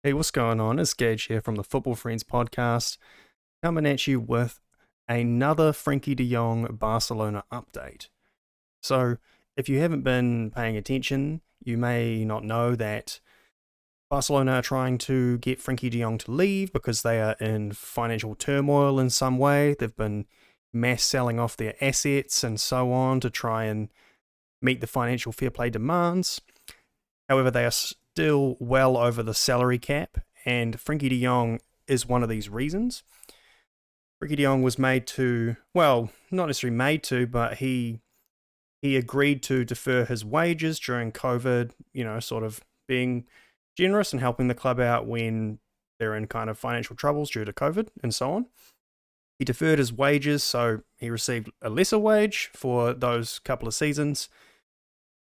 Hey, what's going on? It's Gage here from the Football Friends podcast, coming at you with another Frenkie De Jong Barcelona update. So, if you haven't been paying attention, you may not know that Barcelona are trying to get Frenkie De Jong to leave because they are in financial turmoil in some way. They've been mass selling off their assets and so on to try and meet the financial fair play demands. However, they are still well over the salary cap, and Frenkie De Jong is one of these reasons. Frenkie De Jong was made to, well, not necessarily made to, but he agreed to defer his wages during COVID, sort of being generous and helping the club out when they're in kind of financial troubles due to COVID and so on. He deferred his wages, so he received a lesser wage for those couple of seasons,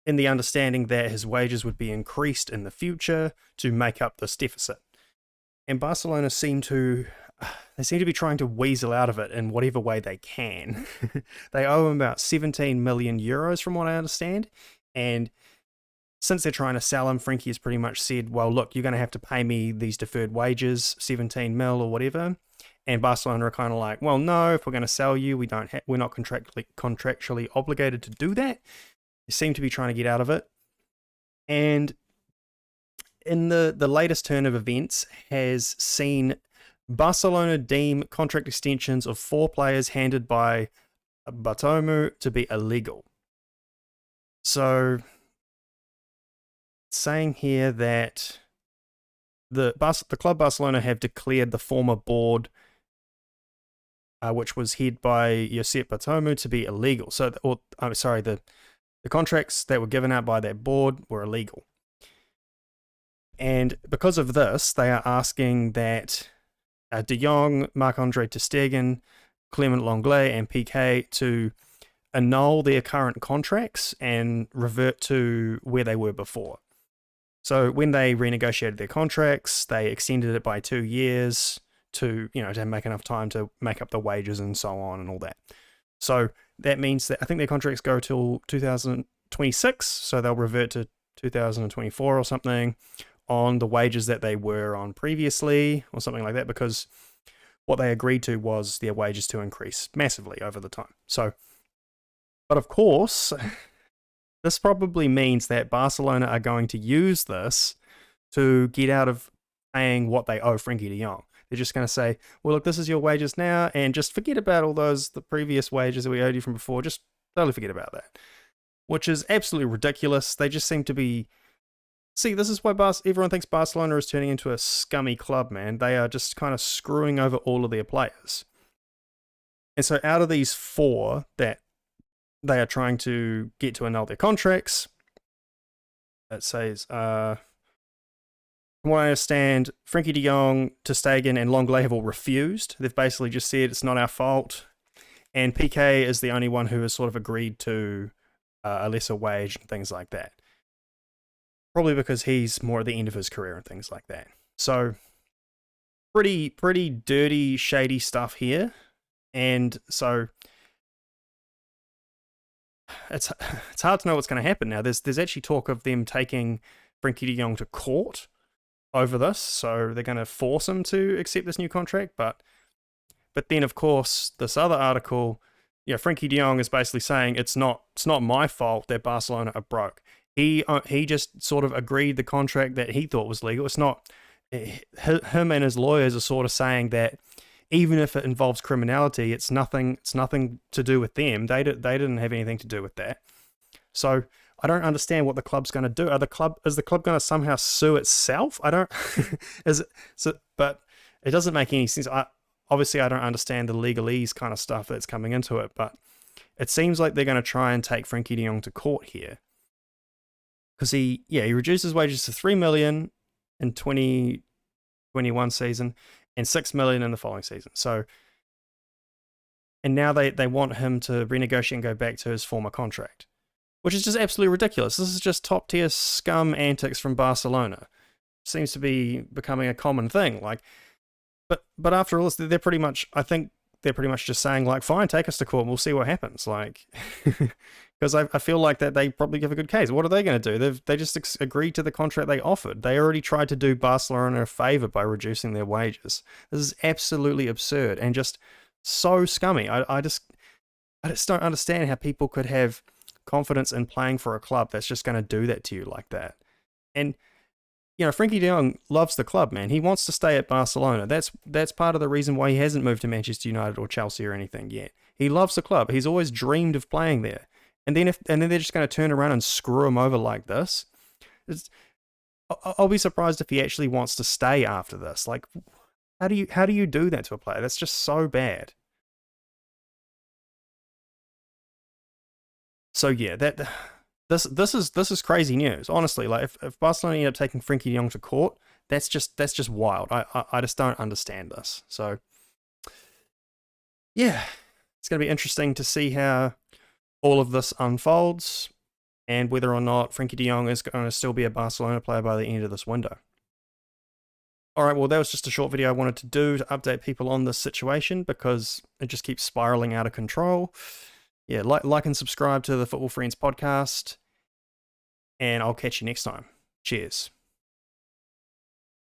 in the understanding that his wages would be increased in the future to make up this deficit. And Barcelona seem to be trying to weasel out of it in whatever way they can. They owe him about 17 million euros from what I understand, and since they're trying to sell him, Frenkie has pretty much said, well, look, you're going to have to pay me these deferred wages, 17 mil or whatever. And Barcelona are kind of like, well, no, if we're going to sell you, we're not contractually obligated to do that. They seem to be trying to get out of it. And in the latest turn of events has seen Barcelona deem contract extensions of 4 players handed by Bartomeu to be illegal. So, saying here that the club Barcelona have declared the former board, which was headed by Josep Bartomeu, to be illegal. So, the contracts that were given out by that board were illegal. And because of this, they are asking that De Jong, Marc-Andre ter Stegen, Clement Lenglet, and Piqué to annul their current contracts and revert to where they were before. So when they renegotiated their contracts, they extended it by 2 years to make enough time to make up the wages and so on and all that. So that means that I think their contracts go till 2026, so they'll revert to 2024 or something on the wages that they were on previously or something like that, because what they agreed to was their wages to increase massively over the time. So, but of course, this probably means that Barcelona are going to use this to get out of paying what they owe Frenkie De Jong. They're just going to say, well, look, this is your wages now, and just forget about all the previous wages that we owed you from before. Just totally forget about that. Which is absolutely ridiculous. They just seem to be... See, this is why everyone thinks Barcelona is turning into a scummy club, man. They are just kind of screwing over all of their players. And so out of these 4 that they are trying to get to annul their contracts, it says... From what I understand, Frenkie De Jong, ter Stegen, and Lenglet have all refused. They've basically just said it's not our fault. And Piqué is the only one who has sort of agreed to a lesser wage and things like that. Probably because he's more at the end of his career and things like that. So, pretty dirty, shady stuff here. And so, it's hard to know what's going to happen now. There's actually talk of them taking Frenkie De Jong to court over this, so they're going to force him to accept this new contract, but then of course this other article, Frenkie De Jong is basically saying it's not my fault that Barcelona are broke. He just sort of agreed the contract that he thought was legal. It's not him, and his lawyers are sort of saying that even if it involves criminality, it's nothing to do with them. They didn't have anything to do with that. So I don't understand what the club's going to do. Is the club going to somehow sue itself? I don't. But it doesn't make any sense. Obviously, I don't understand the legalese kind of stuff that's coming into it, but it seems like they're going to try and take Frenkie De Jong to court here, because he reduced his wages to 3 million in 2021 season and 6 million in the following season. So, and now they want him to renegotiate and go back to his former contract, which is just absolutely ridiculous. This is just top-tier scum antics from Barcelona. Seems to be becoming a common thing. But after all this, they're pretty much, I think they're pretty much just saying, like, fine, take us to court and we'll see what happens. Like, Because I feel like that they probably give a good case. What are they going to do? They just agreed to the contract they offered. They already tried to do Barcelona a favour by reducing their wages. This is absolutely absurd and just so scummy. I just don't understand how people could have confidence in playing for a club that's just going to do that to you like that. And Frenkie De Jong loves the club, man. He wants to stay at Barcelona. That's part of the reason why he hasn't moved to Manchester United or Chelsea or anything yet. He loves the club. He's always dreamed of playing there. And then they're just going to turn around and screw him over like this. I'll be surprised if he actually wants to stay after this. Like, how do you do that to a player? That's just so bad. So yeah, this is crazy news. Honestly, like if Barcelona end up taking Frenkie De Jong to court, that's just wild. I just don't understand this. So yeah, it's going to be interesting to see how all of this unfolds and whether or not Frenkie De Jong is going to still be a Barcelona player by the end of this window. All right, well, that was just a short video I wanted to do to update people on this situation because it just keeps spiraling out of control. Yeah, like and subscribe to the Football Friends podcast, and I'll catch you next time. Cheers.